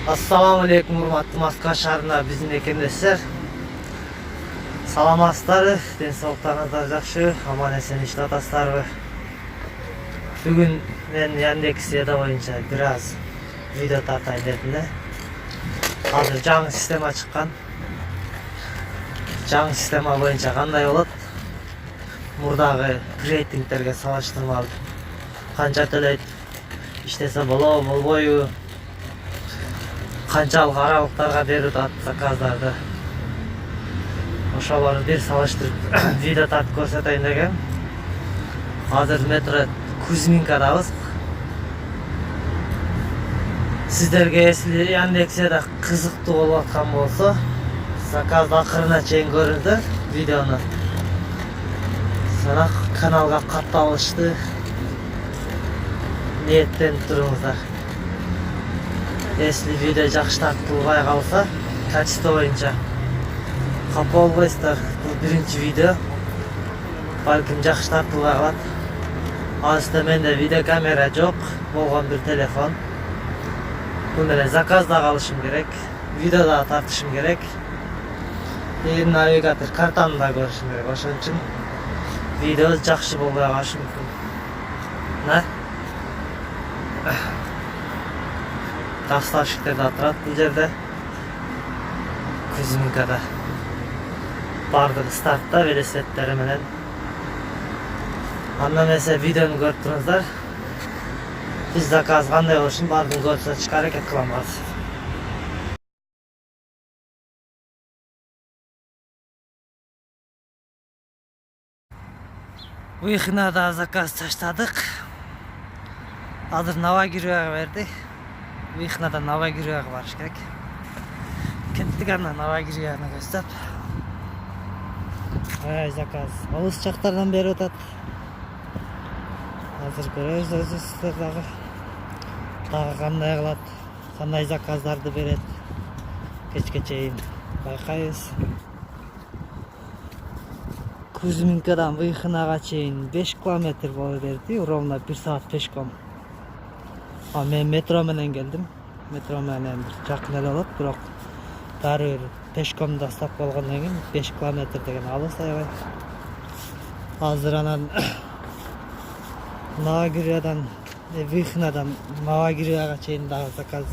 Assalamu alaikum урматтуу Москва шаарына биздин экендесиздер. Саламатсыздарбы? Денсаулыктарыңыздар жакшы, аман эсен иштеп атасыздарбы? Бүгүн мен Яндекс Еда боюнча бир аз видео тартайын дедим да. Азыр жаңы система чыккан. Жаңы система боюнча кандай болот? Мурдагы рейтингтерге салыштырмалуу канча төлөйт, иштесе болобу, болбойбу? Канчалык аралыктарга берип атат заказдарды. Ошолорду бир салыштырып видео тартып көрсөтөйүн дегем. Азыр метро Кузьминкадабыз. Сиздерге эсли Яндекс'de кызыктуу болуп аткан болсо, заказды акырына чейин көрүңүздөр видеону. Сарак каналга катталышты ниеттенип туруңуздар. Если видео жакшы тартылбай калса, качество боюнча капа болбойсуздар. Бул биринчи видео. Балким жакшы тартылбай калат. Азырда менде видео камера жок, болгон бир телефон. Бул менен заказда калышым керек, видео да тартышым керек. Навигатор картаны да көрүшүм керек. Ошон үчүн видео жакшы болбой калышы мүмкүн. Ташташиктер да турат бул жерде. Кузьминкада. Бардыгы стартта велосипедтери менен. Андан эсе видеону көрүп туруңуздар. Биз заказ кандай болушун бардыгын көрсөтүшкө аракет кыламыз. Уйхнада заказ таштадык. Азыр Новогирега берди. Уйхнадан Новогирега барыш керек. Кеттик андан Новогиреганы көздөп. Заказ алыс жактардан берип атат. Азыр көрөбүз өзүбүздөр дагы кандай кылат, кандай заказдарды берет. Кечке чейин байкайбыз. Кузьминкадан Уйхнага чейин 5 километр боло берди, ровно 1 саат пешком. Мен метро менен келдим. Метро менен жакын эле болот, бирок баары бир пешком дастап болгондон кийин 5 километр деген алыс аябай. Азыр анан Новогирегадан Уйхнадан Новогирега чейин дагы заказ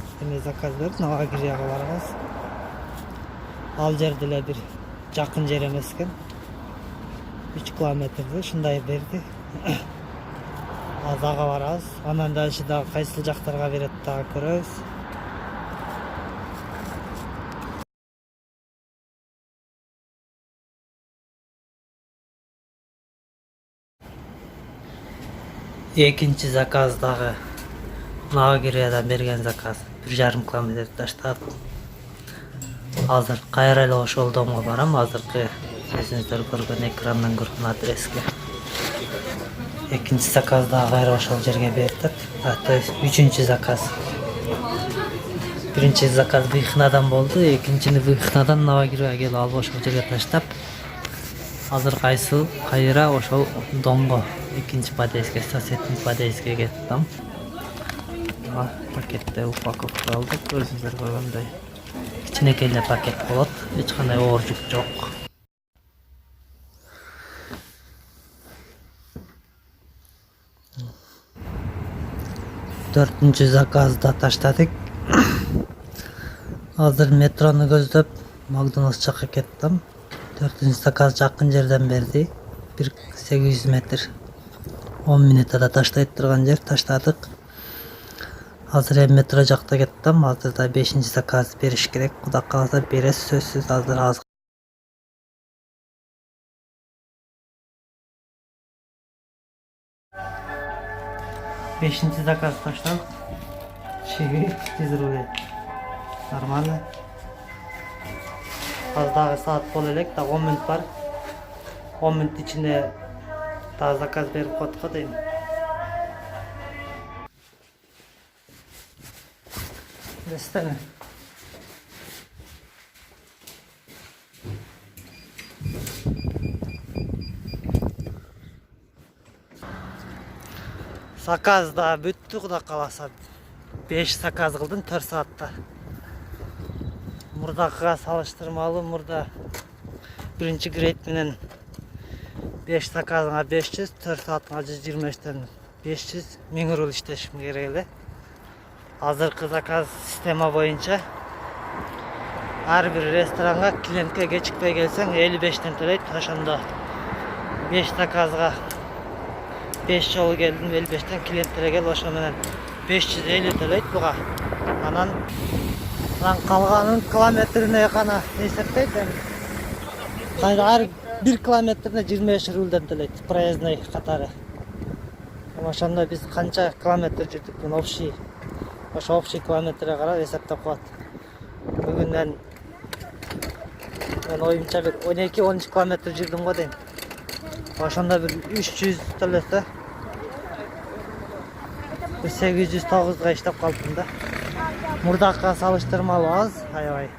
берип, Новогирега барабыз. Ал жерде эле бир жакын жер эмес экен. 3 километрди ушундай берди. Азага барабыз. Андан дальше дагы кайсыл жактарга берет дагы көрөбүз. Экинчи заказ дагы Новогирегадан берген заказ 1,5 километр таштап. Азыр кайра эле ошол домго барам. Азыркы өзүңүздөр көргөн экрандан көргөн адреске. Экинчи заказ дагы кайра ошол жерге берди. То есть үчүнчү заказ. Биринчи заказ Уйхнадан болду, экинчини Уйхнадан Новогирега келип алып ошол жерге таштап. Азыр кайра ошол домго экинчи подъездге, соседний подъездге кеттим. Пакетте упаковка алдык, өзүңүздөр көргөндөй. Кичинекей эле пакет болот, эч кандай оор жүк жок. Төртүнчү заказды таштадык. Азыр метрону көздөп Макдоналдс жакка кеттим. Төртүнчү заказ жакын жерден берди. 800 метр. 10 минутта таштайт турган жер таштадык. Азыр метро жакта кеттим. Азырда 5-ci заказ бериш керек. Кудай кааласа берет сөзсүз. Азыр аз. Бешинчи заказ таштадык. Чеги тизрулет. Нормально. Дагы саат боло элек, дагы 10 мүнөт бар. 10 мүнөт ичинде дагы заказ берип коет го дейм. Дестеме. Заказ да бүттү, кудай кааласа. 5 заказ кылдым 4 саатта. Мурдакыга салыштырмалуу мурда биринчи грейд менен 5 заказыңа 500, 4 саатыңа 125тен 500 1000 рул иштешим керек эле. Азыркы заказ система боюнча ар бир ресторанга клиентке кечикпей келсең 55тен төлөйт. Ошондо 5 заказга 5 жолу келдим, 55тен клиенттерге кел, ошо менен 550 төлөйт буга. Анан калганын километрине гана эсептейт. Ар 1 километрине 25 рулден төлөйт, проездной катары. Ошондо биз канча километр жүрдүк, общий. Ошо общий километрге карап эсептеп коет. Бүгүндөн мен оюмча бир 12-13 километр жүрдүм го дейм. Ошондо бир 300 төлөсө 800-900га иштеп калдым да. Мурдакыга салыштырмалуу аз, аябай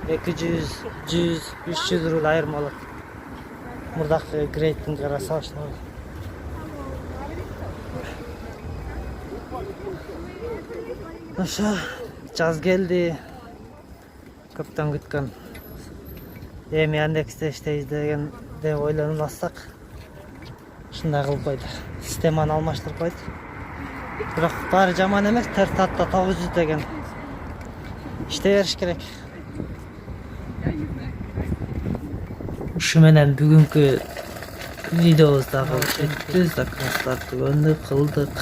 200, 100, 300 рул айырма болот. Мурдакы грейдингге салыштырмалуу. Ошо жаз келди. Көптөн күткөн. Эми Яндексте иштейбиз деген деп ойлонуп алсак, ушундай кылып койду. Системаны алмаштырып койду. Бирок баары жаман эмес, 4 саатта 900 деген иштей бериш керек. Ушу менен бүгүнкү видеобуздагы бүттү. Заказдарды көндүк, кылдык.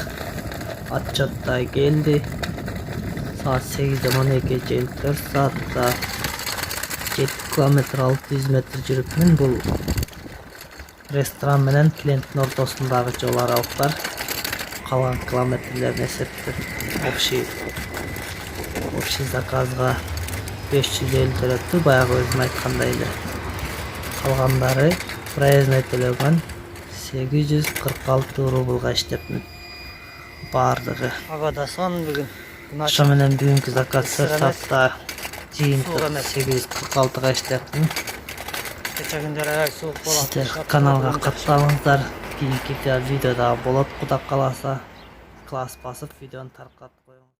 Отчет да келди. Saat 8'de 12 gelip 4 saatte 7 kilometre 600 metre жүрүпмүн. Бул ресторан менен клиенттин ортосундагы жол аралыктар. Калган километрлерин эсептеп общий заказга 550 төлөптү. Баягы өзүм айткандай эле. Калгандары проездной төлөгөн 846 рублга иштепмин. Бардыгы. Погода сон бүгүн. Ошо менен бүгүнкү заказ 4 саатта жыйынтык 846га иштептим. Кече күндөрү аябай суук болот. Сиздер каналга катталыңыздар. Кийинки видеода болот, Кудай кааласа. Класс басып видеону таркатып коюңуз.